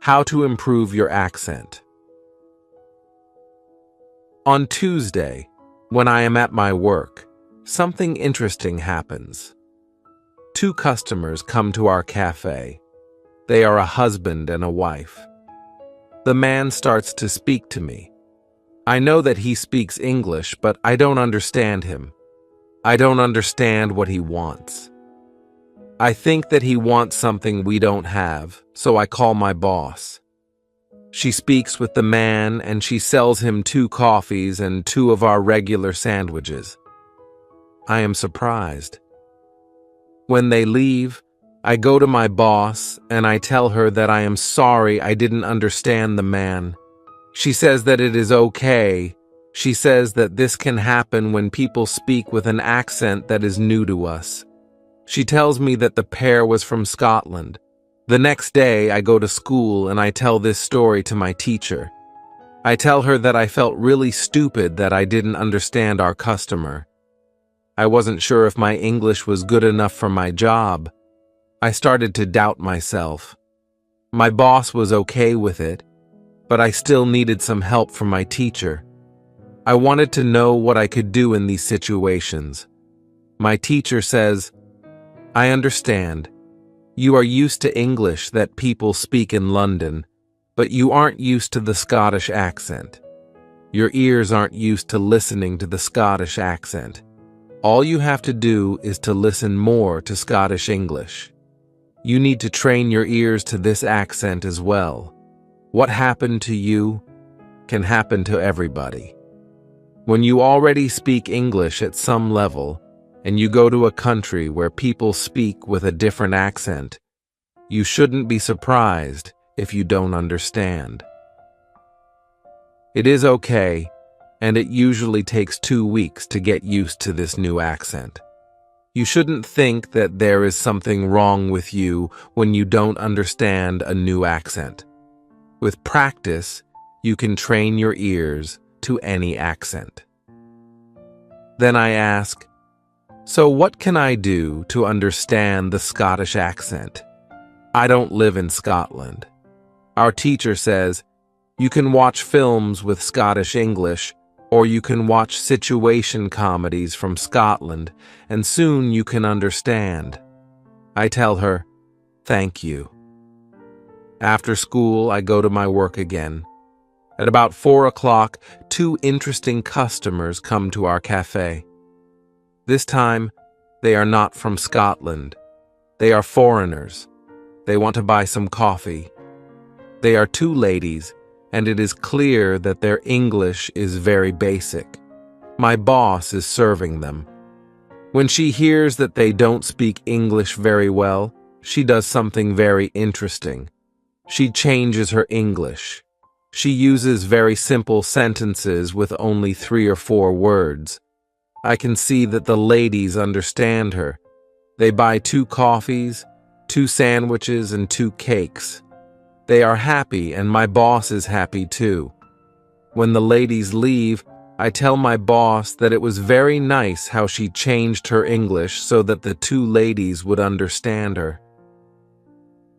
How to improve your accent. On Tuesday, when I am at my work, something interesting happens. Two customers come to our cafe. They are a husband and a wife. The man starts to speak to me. I know that he speaks English, but I don't understand him. I don't understand what he wants. I think that he wants something we don't have, so I call my boss. She speaks with the man and she sells him 2 coffees and 2 of our regular sandwiches. I am surprised. When they leave, I go to my boss and I tell her that I am sorry I didn't understand the man. She says that it is okay. She says that this can happen when people speak with an accent that is new to us. She tells me that the pair was from Scotland. The next day, I go to school and I tell this story to my teacher. I tell her that I felt really stupid that I didn't understand our customer. I wasn't sure if my English was good enough for my job. I started to doubt myself. My boss was okay with it, but I still needed some help from my teacher. I wanted to know what I could do in these situations. My teacher says, I understand. You are used to English that people speak in London, but you aren't used to the Scottish accent. Your ears aren't used to listening to the Scottish accent. All you have to do is to listen more to Scottish English. You need to train your ears to this accent as well. What happened to you can happen to everybody. When you already speak English at some level, and you go to a country where people speak with a different accent, you shouldn't be surprised if you don't understand. It is okay, and it usually takes 2 weeks to get used to this new accent. You shouldn't think that there is something wrong with you when you don't understand a new accent. With practice, you can train your ears to any accent. Then I ask, so what can I do to understand the Scottish accent? I don't live in Scotland. Our teacher says, you can watch films with Scottish English, or you can watch situation comedies from Scotland, and soon you can understand. I tell her, thank you. After school, I go to my work again. At about 4 o'clock, 2 interesting customers come to our cafe. This time, they are not from Scotland. They are foreigners. They want to buy some coffee. They are 2 ladies, and it is clear that their English is very basic. My boss is serving them. When she hears that they don't speak English very well, she does something very interesting. She changes her English. She uses very simple sentences with only 3 or 4 words. I can see that the ladies understand her. They buy 2 coffees, 2 sandwiches, and 2 cakes. They are happy, and my boss is happy too. When the ladies leave, I tell my boss that it was very nice how she changed her English so that the 2 ladies would understand her.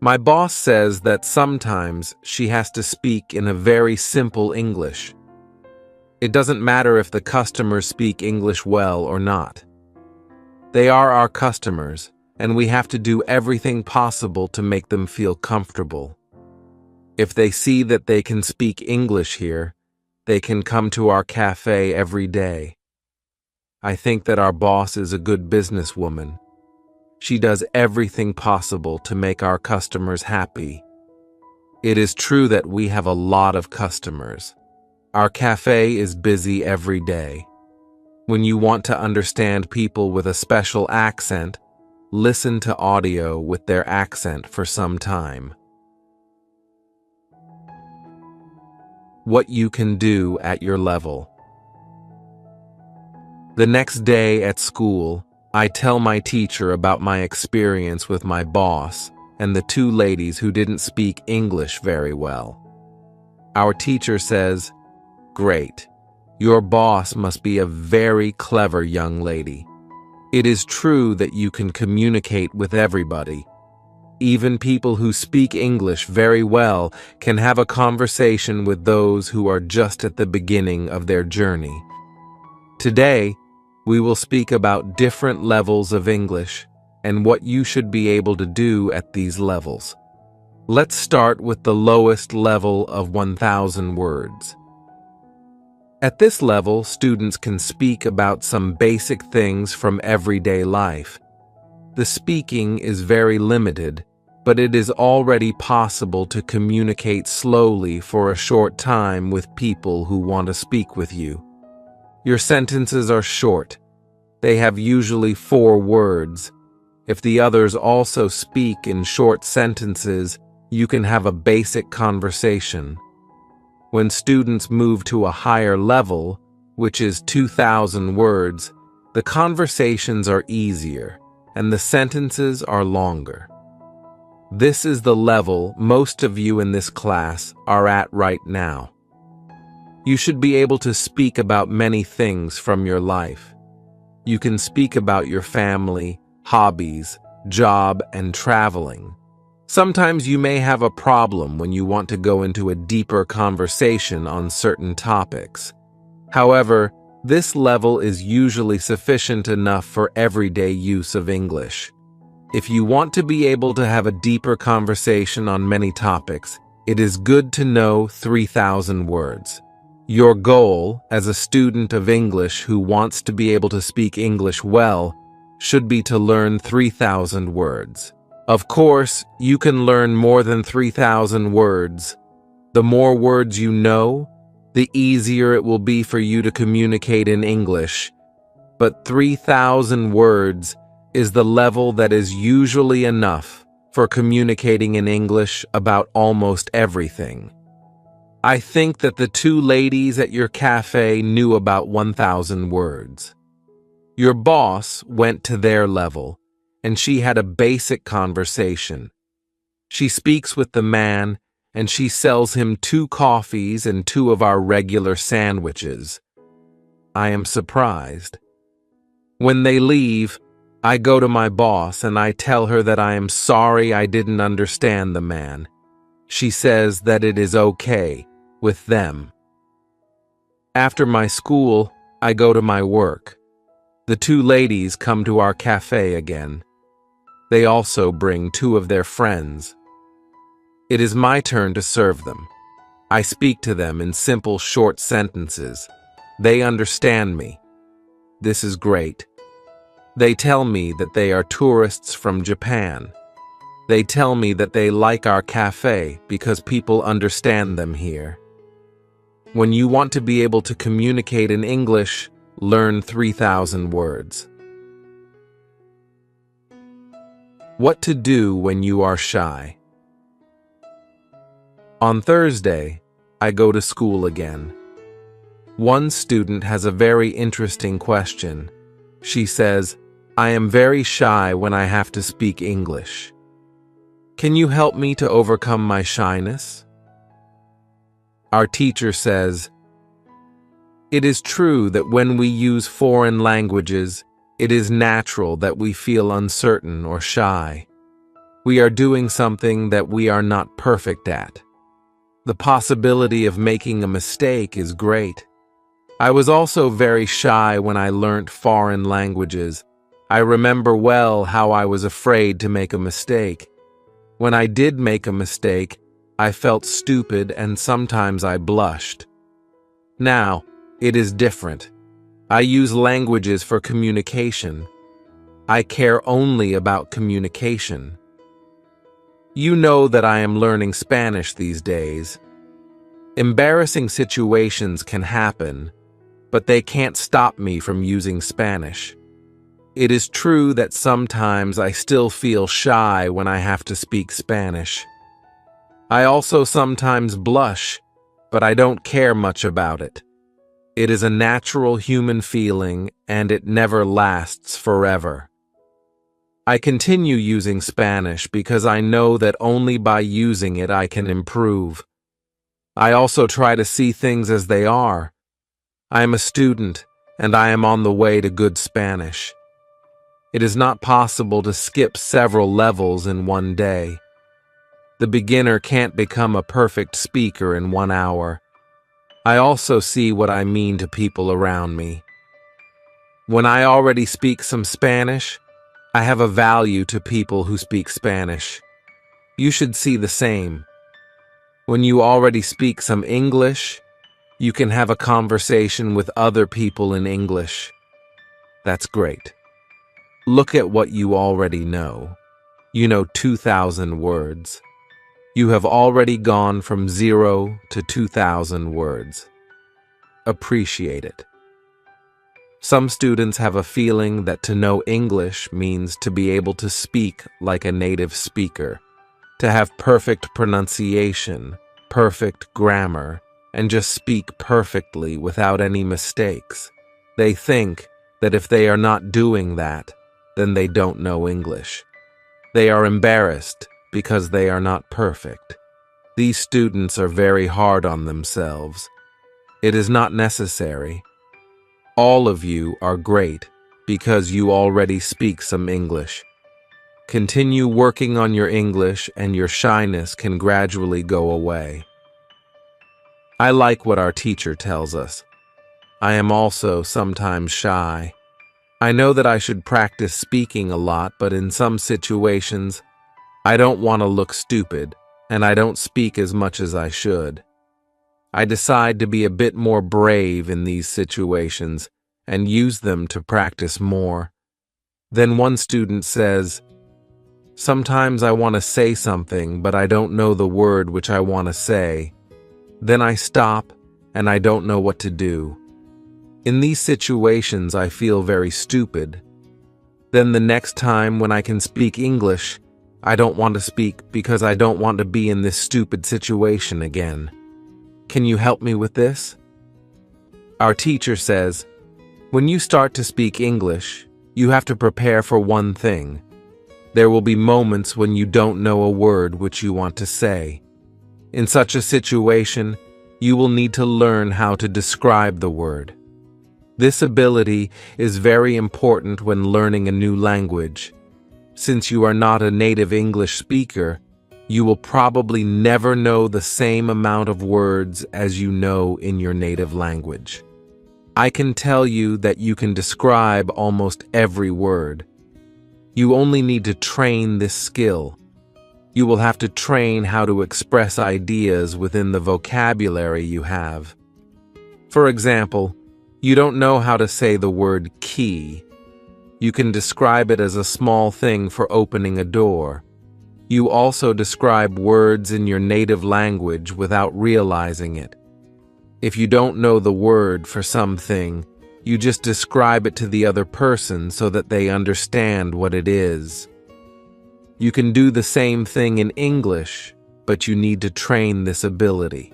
My boss says that sometimes she has to speak in a very simple English. It doesn't matter if the customers speak English well or not. They are our customers, and we have to do everything possible to make them feel comfortable. If they see that they can speak English here, they can come to our cafe every day. I think that our boss is a good businesswoman. She does everything possible to make our customers happy. It is true that we have a lot of customers. Our cafe is busy every day. When you want to understand people with a special accent, listen to audio with their accent for some time. What you can do at your level. The next day at school, I tell my teacher about my experience with my boss and the 2 ladies who didn't speak English very well. Our teacher says, great. Your boss must be a very clever young lady. It is true that you can communicate with everybody. Even people who speak English very well can have a conversation with those who are just at the beginning of their journey. Today, we will speak about different levels of English and what you should be able to do at these levels. Let's start with the lowest level of 1,000 words. At this level, students can speak about some basic things from everyday life. The speaking is very limited, but it is already possible to communicate slowly for a short time with people who want to speak with you. Your sentences are short. They have usually 4 words. If the others also speak in short sentences, you can have a basic conversation. When students move to a higher level, which is 2,000 words, the conversations are easier and the sentences are longer. This is the level most of you in this class are at right now. You should be able to speak about many things from your life. You can speak about your family, hobbies, job, and traveling. Sometimes you may have a problem when you want to go into a deeper conversation on certain topics. However, this level is usually sufficient enough for everyday use of English. If you want to be able to have a deeper conversation on many topics, it is good to know 3,000 words. Your goal as a student of English who wants to be able to speak English well should be to learn 3,000 words. Of course, you can learn more than 3,000 words. The more words you know, the easier it will be for you to communicate in English. But 3,000 words is the level that is usually enough for communicating in English about almost everything. I think that the 2 ladies at your cafe knew about 1,000 words. Your boss went to their level, and she had a basic conversation. She speaks with the man, and she sells him 2 coffees and 2 of our regular sandwiches. I am surprised. When they leave, I go to my boss and I tell her that I am sorry I didn't understand the man. She says that it is okay with them. After my school, I go to my work. The 2 ladies come to our cafe again. They also bring 2 of their friends. It is my turn to serve them. I speak to them in simple, short sentences. They understand me. This is great. They tell me that they are tourists from Japan. They tell me that they like our cafe because people understand them here. When you want to be able to communicate in English, learn 3,000 words. What to do when you are shy. On Thursday, I go to school again. One student has a very interesting question. She says, "I am very shy when I have to speak English. Can you help me to overcome my shyness?" Our teacher says, "It is true that when we use foreign languages, it is natural that we feel uncertain or shy. We are doing something that we are not perfect at. The possibility of making a mistake is great. I was also very shy when I learnt foreign languages. I remember well how I was afraid to make a mistake. When I did make a mistake, I felt stupid and sometimes I blushed. Now, it is different. I use languages for communication. I care only about communication. You know that I am learning Spanish these days. Embarrassing situations can happen, but they can't stop me from using Spanish. It is true that sometimes I still feel shy when I have to speak Spanish. I also sometimes blush, but I don't care much about it. It is a natural human feeling, and it never lasts forever. I continue using Spanish because I know that only by using it I can improve. I also try to see things as they are. I am a student, and I am on the way to good Spanish. It is not possible to skip several levels in one day. The beginner can't become a perfect speaker in 1 hour. I also see what I mean to people around me. When I already speak some Spanish, I have a value to people who speak Spanish. You should see the same. When you already speak some English, you can have a conversation with other people in English. That's great. Look at what you already know. You know 2,000 words. You have already gone from 0 to 2,000 words. Appreciate it. Some students have a feeling that to know English means to be able to speak like a native speaker, to have perfect pronunciation, perfect grammar, and just speak perfectly without any mistakes. They think that if they are not doing that, then they don't know English. They are embarrassed because they are not perfect. These students are very hard on themselves. It is not necessary. All of you are great because you already speak some English. Continue working on your English and your shyness can gradually go away. I like what our teacher tells us. I am also sometimes shy. I know that I should practice speaking a lot, but in some situations, I don't want to look stupid, and I don't speak as much as I should. I decide to be a bit more brave in these situations and use them to practice more. Then one student says, "Sometimes I want to say something, but I don't know the word which I want to say. Then I stop, and I don't know what to do. In these situations, I feel very stupid. Then the next time when I can speak English, I don't want to speak because I don't want to be in this stupid situation again. Can you help me with this?" Our teacher says, when you start to speak English, you have to prepare for one thing. There will be moments when you don't know a word which you want to say. In such a situation, you will need to learn how to describe the word. This ability is very important when learning a new language. Since you are not a native English speaker, you will probably never know the same amount of words as you know in your native language. I can tell you that you can describe almost every word. You only need to train this skill. You will have to train how to express ideas within the vocabulary you have. For example, you don't know how to say the word key. You can describe it as a small thing for opening a door. You also describe words in your native language without realizing it. If you don't know the word for something, you just describe it to the other person so that they understand what it is. You can do the same thing in English, but you need to train this ability.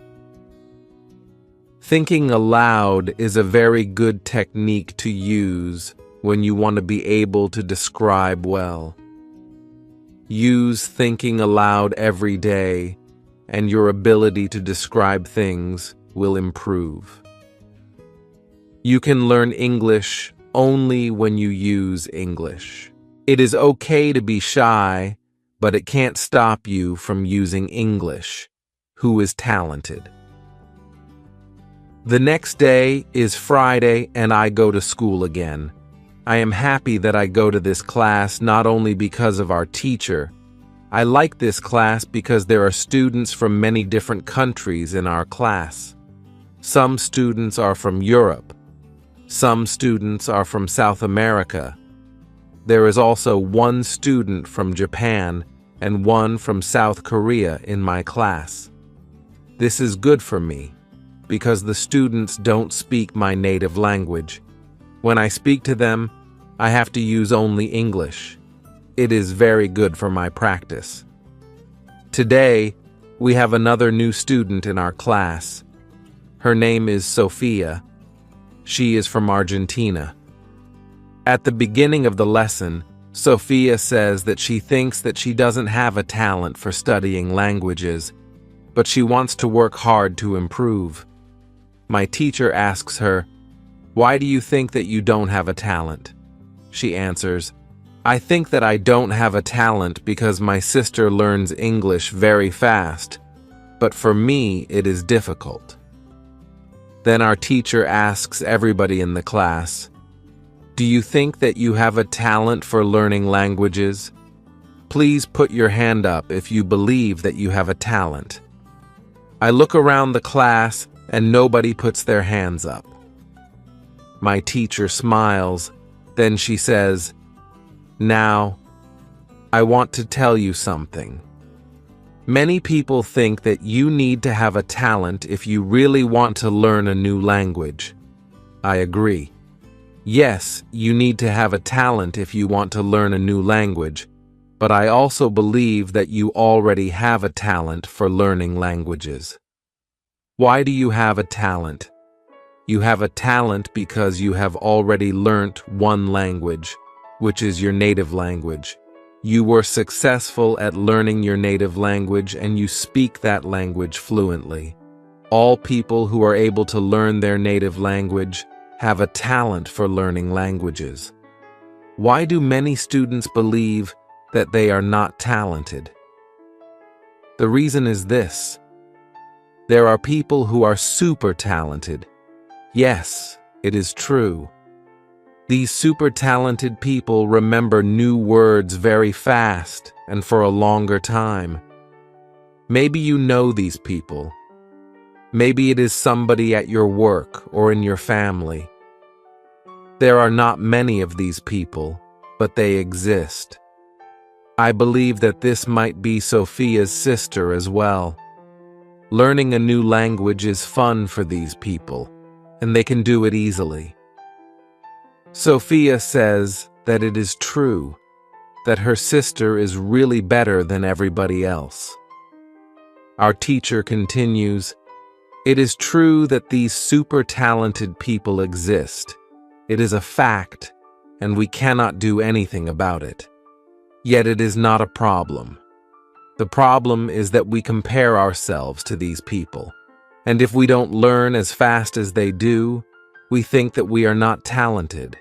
Thinking aloud is a very good technique to use when you want to be able to describe well. Use thinking aloud every day, and your ability to describe things will improve. You can learn English only when you use English. It is okay to be shy, but it can't stop you from using English. Who is talented? The next day is Friday and I go to school again. I am happy that I go to this class not only because of our teacher. I like this class because there are students from many different countries in our class. Some students are from Europe. Some students are from South America. There is also one student from Japan and one from South Korea in my class. This is good for me, because the students don't speak my native language. When I speak to them, I have to use only English. It is very good for my practice. Today, we have another new student in our class. Her name is Sophia. She is from Argentina. At the beginning of the lesson, Sophia says that she thinks that she doesn't have a talent for studying languages, but she wants to work hard to improve. My teacher asks her, "Why do you think that you don't have a talent?" She answers, I think that I don't have a talent because my sister learns English very fast, but for me it is difficult. Then our teacher asks everybody in the class, "Do you think that you have a talent for learning languages? Please put your hand up if you believe that you have a talent." I look around the class and nobody puts their hands up. My teacher smiles, then she says, "Now, I want to tell you something. Many people think that you need to have a talent if you really want to learn a new language. I agree. Yes, you need to have a talent if you want to learn a new language, but I also believe that you already have a talent for learning languages. Why do you have a talent? You have a talent because you have already learnt one language, which is your native language. You were successful at learning your native language and you speak that language fluently. All people who are able to learn their native language have a talent for learning languages. Why do many students believe that they are not talented? The reason is this. There are people who are super talented. Yes, it is true. These super talented people remember new words very fast and for a longer time. Maybe you know these people. Maybe it is somebody at your work or in your family. There are not many of these people, but they exist. I believe that this might be Sophia's sister as well. Learning a new language is fun for these people, and they can do it easily. Sophia says that it is true, that her sister is really better than everybody else. Our teacher continues, "It is true that these super talented people exist. It is a fact, and we cannot do anything about it. Yet it is not a problem. The problem is that we compare ourselves to these people, and if we don't learn as fast as they do, we think that we are not talented.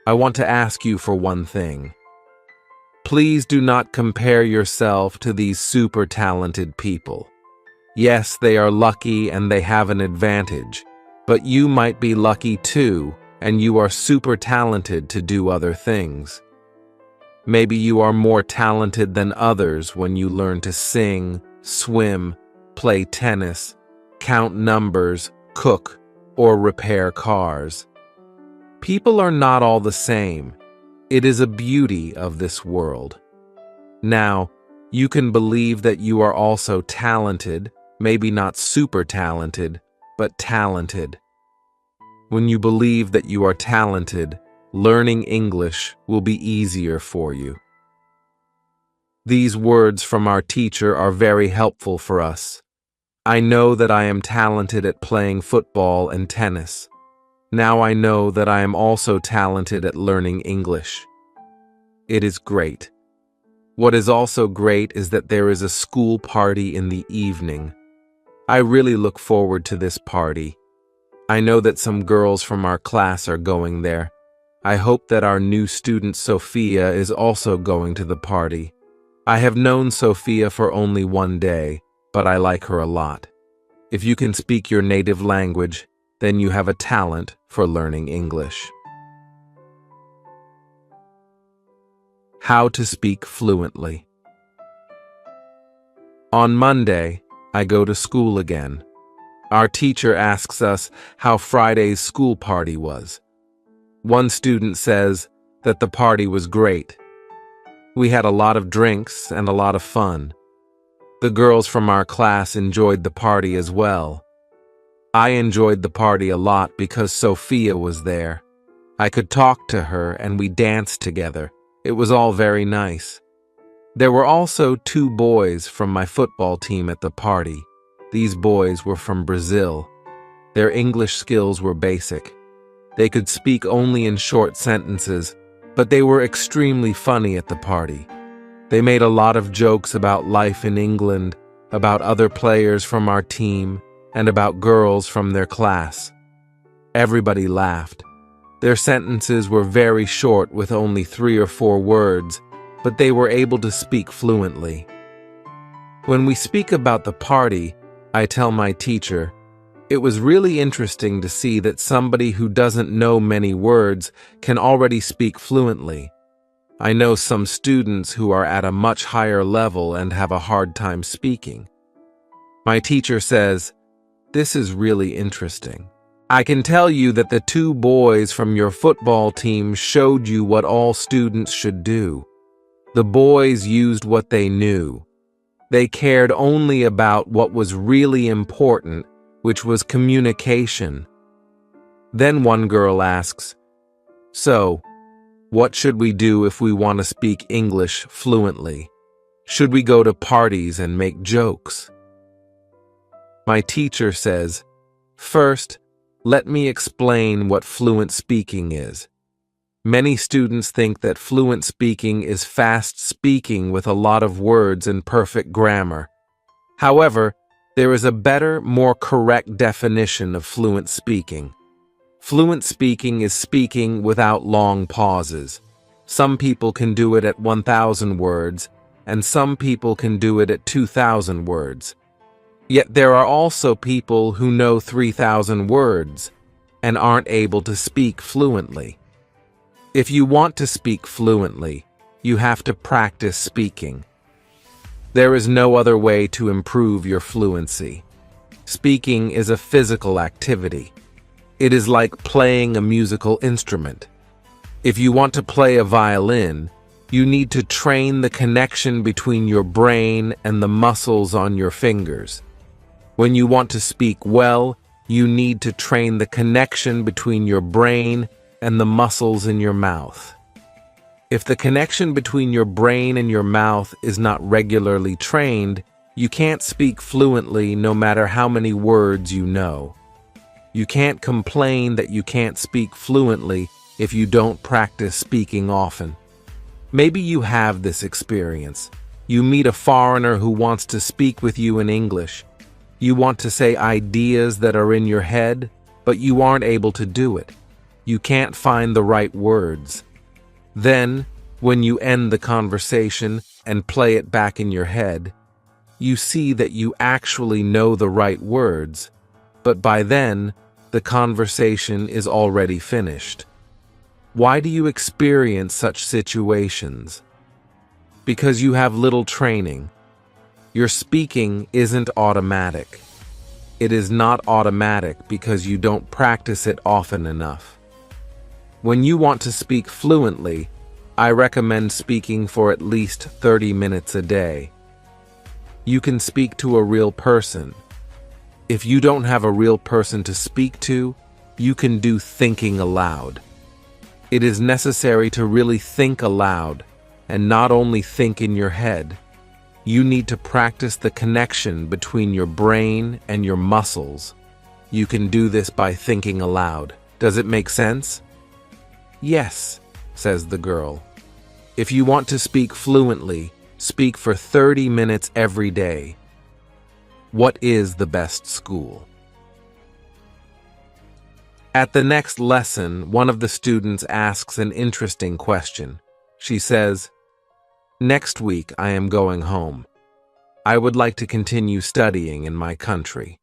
I want to ask you for one thing. Please do not compare yourself to these super talented people. Yes, they are lucky and they have an advantage, but you might be lucky too, and you are super talented to do other things. Maybe you are more talented than others when you learn to sing, swim, play tennis, count numbers, cook, or repair cars. People are not all the same. It is a beauty of this world. Now, you can believe that you are also talented, maybe not super talented, but talented. When you believe that you are talented, learning English will be easier for you. These words from our teacher are very helpful for us. I know that I am talented at playing football and tennis. Now I know that I am also talented at learning English. It is great. What is also great is that there is a school party in the evening. I really look forward to this party. I know that some girls from our class are going there. I hope that our new student Sophia is also going to the party. I have known Sophia for only one day, but I like her a lot. If you can speak your native language, then you have a talent for learning English. How to speak fluently. On Monday, I go to school again. Our teacher asks us how Friday's school party was. One student says that the party was great. We had a lot of drinks and a lot of fun. The girls from our class enjoyed the party as well. I enjoyed the party a lot because Sophia was there. I could talk to her and we danced together. It was all very nice. There were also 2 boys from my football team at the party. These boys were from Brazil. Their English skills were basic. They could speak only in short sentences, but they were extremely funny at the party. They made a lot of jokes about life in England, about other players from our team, and about girls from their class. Everybody laughed. Their sentences were very short with only 3 or 4 words, but they were able to speak fluently. When we speak about the party, I tell my teacher, it was really interesting to see that somebody who doesn't know many words can already speak fluently. I know some students who are at a much higher level and have a hard time speaking. My teacher says, this is really interesting. I can tell you that the 2 boys from your football team showed you what all students should do. The boys used what they knew. They cared only about what was really important, which was communication. Then one girl asks, so, what should we do if we want to speak English fluently? Should we go to parties and make jokes? My teacher says, first, let me explain what fluent speaking is. Many students think that fluent speaking is fast speaking with a lot of words and perfect grammar. However, there is a better, more correct definition of fluent speaking. Fluent speaking is speaking without long pauses. Some people can do it at 1,000 words, and some people can do it at 2,000 words. Yet there are also people who know 3,000 words and aren't able to speak fluently. If you want to speak fluently, you have to practice speaking. There is no other way to improve your fluency. Speaking is a physical activity. It is like playing a musical instrument. If you want to play a violin, you need to train the connection between your brain and the muscles on your fingers. When you want to speak well, you need to train the connection between your brain and the muscles in your mouth. If the connection between your brain and your mouth is not regularly trained, you can't speak fluently no matter how many words you know. You can't complain that you can't speak fluently if you don't practice speaking often. Maybe you have this experience. You meet a foreigner who wants to speak with you in English. You want to say ideas that are in your head, but you aren't able to do it. You can't find the right words. Then, when you end the conversation and play it back in your head, you see that you actually know the right words, but by then, the conversation is already finished. Why do you experience such situations? Because you have little training. Your speaking isn't automatic. It is not automatic because you don't practice it often enough. When you want to speak fluently, I recommend speaking for at least 30 minutes a day. You can speak to a real person. If you don't have a real person to speak to, you can do thinking aloud. It is necessary to really think aloud, and not only think in your head. You need to practice the connection between your brain and your muscles. You can do this by thinking aloud. Does it make sense? Yes, says the girl. If you want to speak fluently, speak for 30 minutes every day. What is the best school? At the next lesson, one of the students asks an interesting question. She says, next week I am going home. I would like to continue studying in my country.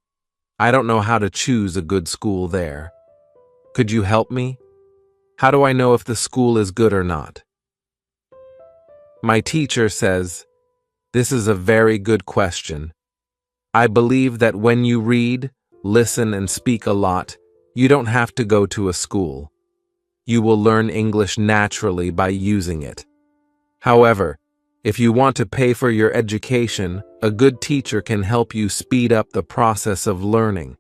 I don't know how to choose a good school there. Could you help me? How do I know if the school is good or not? My teacher says, this is a very good question. I believe that when you read, listen, and speak a lot, you don't have to go to a school. You will learn English naturally by using it. However, if you want to pay for your education, a good teacher can help you speed up the process of learning.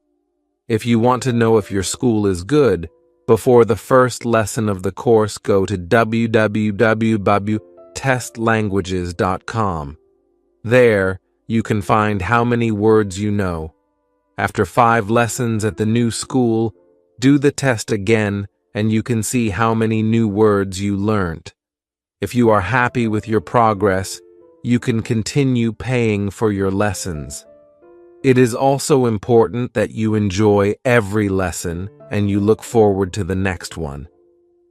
If you want to know if your school is good, before the first lesson of the course, go to www.testlanguages.com. There, you can find how many words you know. After 5 lessons at the new school, do the test again and you can see how many new words you learned. If you are happy with your progress, you can continue paying for your lessons. It is also important that you enjoy every lesson and you look forward to the next one.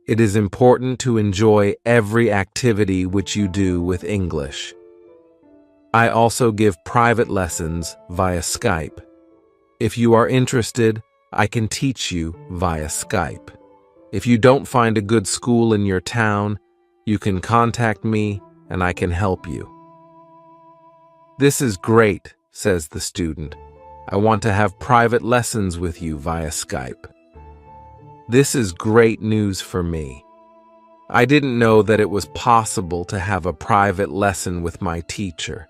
It is important to enjoy every activity which you do with English. I also give private lessons via Skype. If you are interested, I can teach you via Skype. If you don't find a good school in your town, you can contact me and I can help you. This is great, says the student. I want to have private lessons with you via Skype. This is great news for me. I didn't know that it was possible to have a private lesson with my teacher.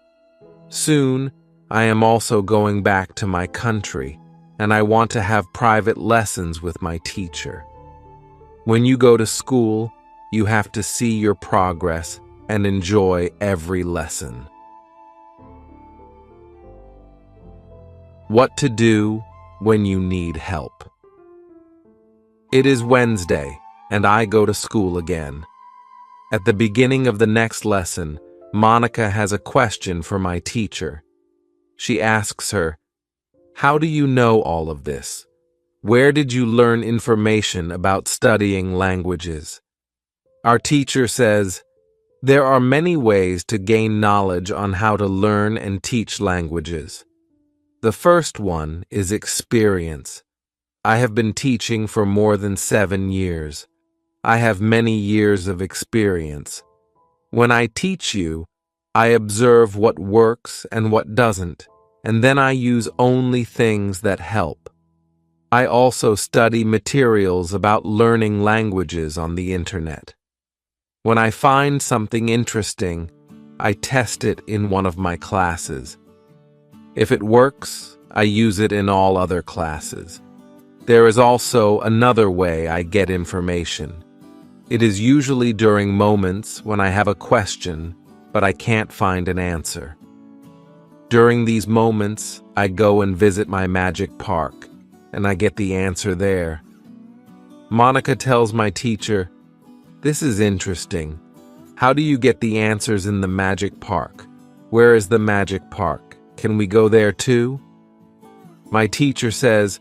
Soon, I am also going back to my country, and I want to have private lessons with my teacher. When you go to school, you have to see your progress and enjoy every lesson. What to do when you need help. It is Wednesday, and I go to school again. At the beginning of the next lesson, Monica has a question for my teacher. She asks her, "How do you know all of this? Where did you learn information about studying languages?" Our teacher says, "There are many ways to gain knowledge on how to learn and teach languages. The first one is experience. I have been teaching for more than 7 years. I have many years of experience. When I teach you, I observe what works and what doesn't, and then I use only things that help. I also study materials about learning languages on the internet. When I find something interesting, I test it in one of my classes. If it works, I use it in all other classes. There is also another way I get information. It is usually during moments when I have a question, but I can't find an answer. During these moments, I go and visit my magic park, and I get the answer there. Monica tells my teacher, "This is interesting. How do you get the answers in the magic park? Where is the magic park? Can we go there too?" My teacher says,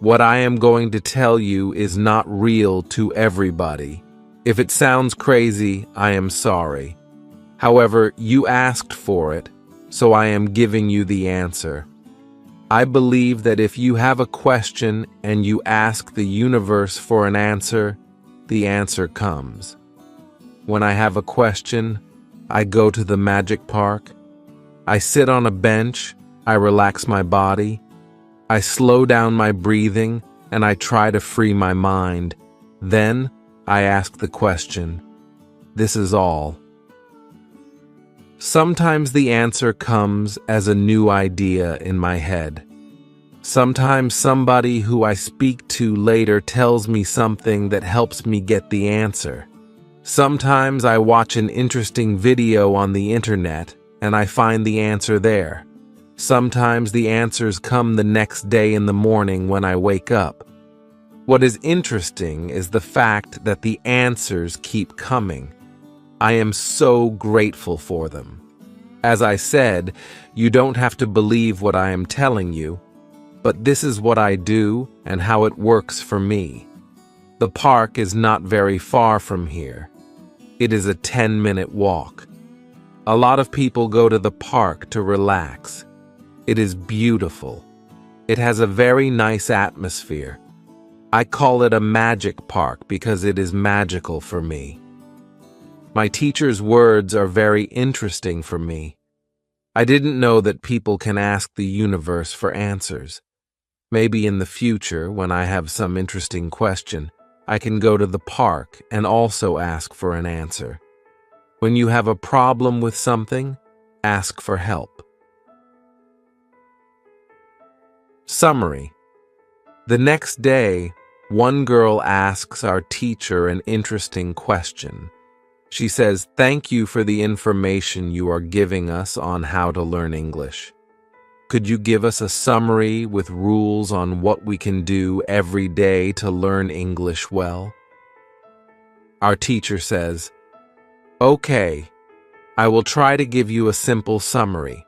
"What I am going to tell you is not real to everybody. If it sounds crazy, I am sorry. However, you asked for it, so I am giving you the answer. I believe that if you have a question and you ask the universe for an answer, the answer comes. When I have a question, I go to the magic park. I sit on a bench, I relax my body, I slow down my breathing, and I try to free my mind. Then, I ask the question. This is all. Sometimes the answer comes as a new idea in my head. Sometimes somebody who I speak to later tells me something that helps me get the answer. Sometimes I watch an interesting video on the internet, and I find the answer there. Sometimes the answers come the next day in the morning when I wake up. What is interesting is the fact that the answers keep coming. I am so grateful for them. As I said, you don't have to believe what I am telling you, but this is what I do and how it works for me. The park is not very far from here. It is a 10-minute walk. A lot of people go to the park to relax. It is beautiful. It has a very nice atmosphere. I call it a magic park because it is magical for me. My teacher's words are very interesting for me. I didn't know that people can ask the universe for answers. Maybe in the future, when I have some interesting question, I can go to the park and also ask for an answer. When you have a problem with something, ask for help. Summary. The next day, one girl asks our teacher an interesting question. She says, "Thank you for the information you are giving us on how to learn English. Could you give us a summary with rules on what we can do every day to learn English well?" Our teacher says, "Okay, I will try to give you a simple summary.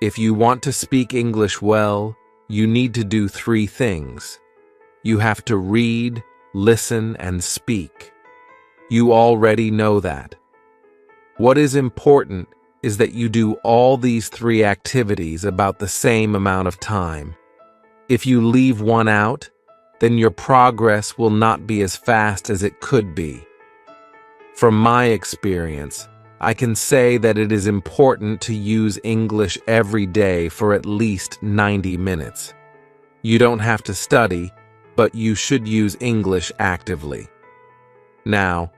If you want to speak English well, you need to do 3 things. You have to read, listen, and speak. You already know that. What is important is that you do all these 3 activities about the same amount of time. If you leave one out, then your progress will not be as fast as it could be. From my experience, I can say that it is important to use English every day for at least 90 minutes. You don't have to study, but you should use English actively. Now,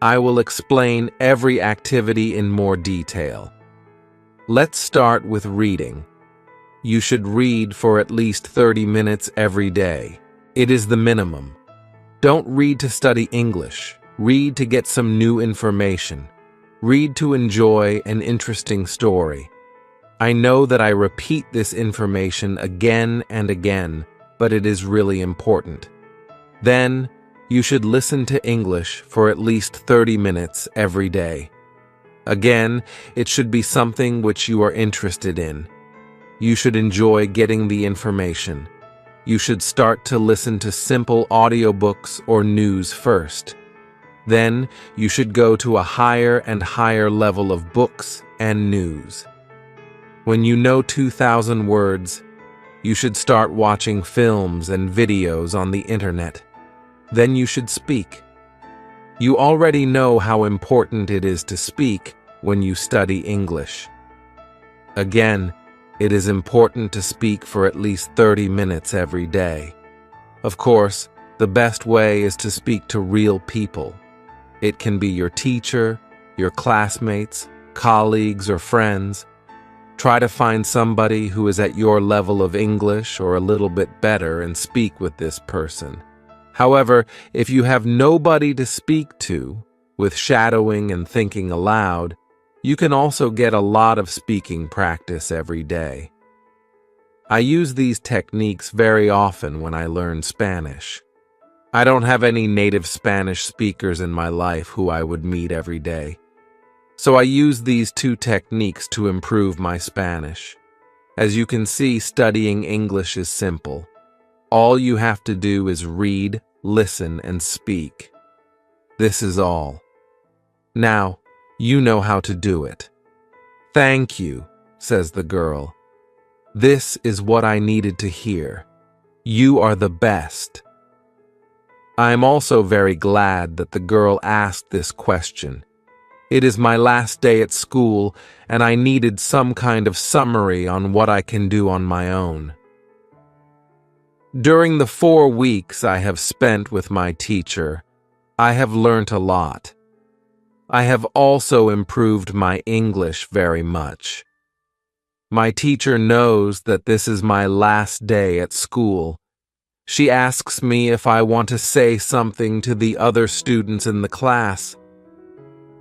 I will explain every activity in more detail. Let's start with reading. You should read for at least 30 minutes every day. It is the minimum. Don't read to study English. Read to get some new information. Read to enjoy an interesting story. I know that I repeat this information again and again, but it is really important. Then, you should listen to English for at least 30 minutes every day. Again, it should be something which you are interested in. You should enjoy getting the information. You should start to listen to simple audiobooks or news first. Then, you should go to a higher and higher level of books and news. When you know 2,000 words, you should start watching films and videos on the internet. Then you should speak. You already know how important it is to speak when you study English. Again, it is important to speak for at least 30 minutes every day. Of course, the best way is to speak to real people. It can be your teacher, your classmates, colleagues, or friends. Try to find somebody who is at your level of English or a little bit better and speak with this person. However, if you have nobody to speak to, with shadowing and thinking aloud, you can also get a lot of speaking practice every day. I use these techniques very often when I learn Spanish. I don't have any native Spanish speakers in my life who I would meet every day. So I use these 2 techniques to improve my Spanish. As you can see, studying English is simple. All you have to do is read, listen, and speak. This is all. Now, you know how to do it. "Thank you," says the girl. "This is what I needed to hear. You are the best." I am also very glad that the girl asked this question. It is my last day at school, and I needed some kind of summary on what I can do on my own. During the 4 weeks I have spent with my teacher, I have learnt a lot. I have also improved my English very much. My teacher knows that this is my last day at school. She asks me if I want to say something to the other students in the class.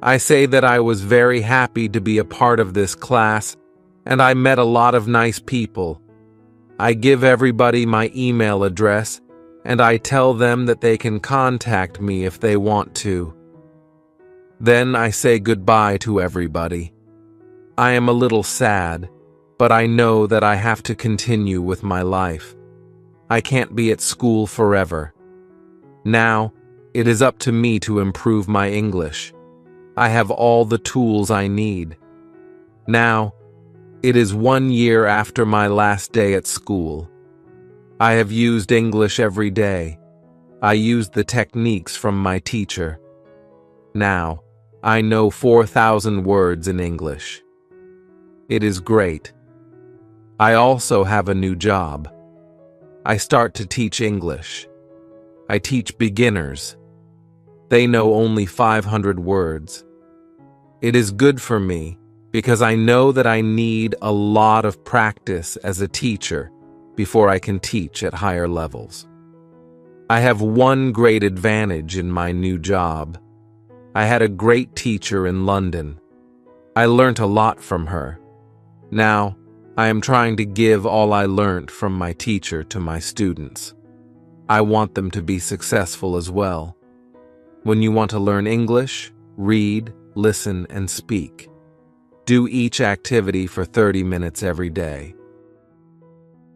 I say that I was very happy to be a part of this class, and I met a lot of nice people. I give everybody my email address, and I tell them that they can contact me if they want to. Then I say goodbye to everybody. I am a little sad, but I know that I have to continue with my life. I can't be at school forever. Now, it is up to me to improve my English. I have all the tools I need. Now, it is 1 year after my last day at school. I have used English every day. I used the techniques from my teacher. Now, I know 4,000 words in English. It is great. I also have a new job. I start to teach English. I teach beginners. They know only 500 words. It is good for me because I know that I need a lot of practice as a teacher before I can teach at higher levels. I have one great advantage in my new job. I had a great teacher in London. I learnt a lot from her. Now, I am trying to give all I learnt from my teacher to my students. I want them to be successful as well. When you want to learn English, read, listen, and speak. Do each activity for 30 minutes every day.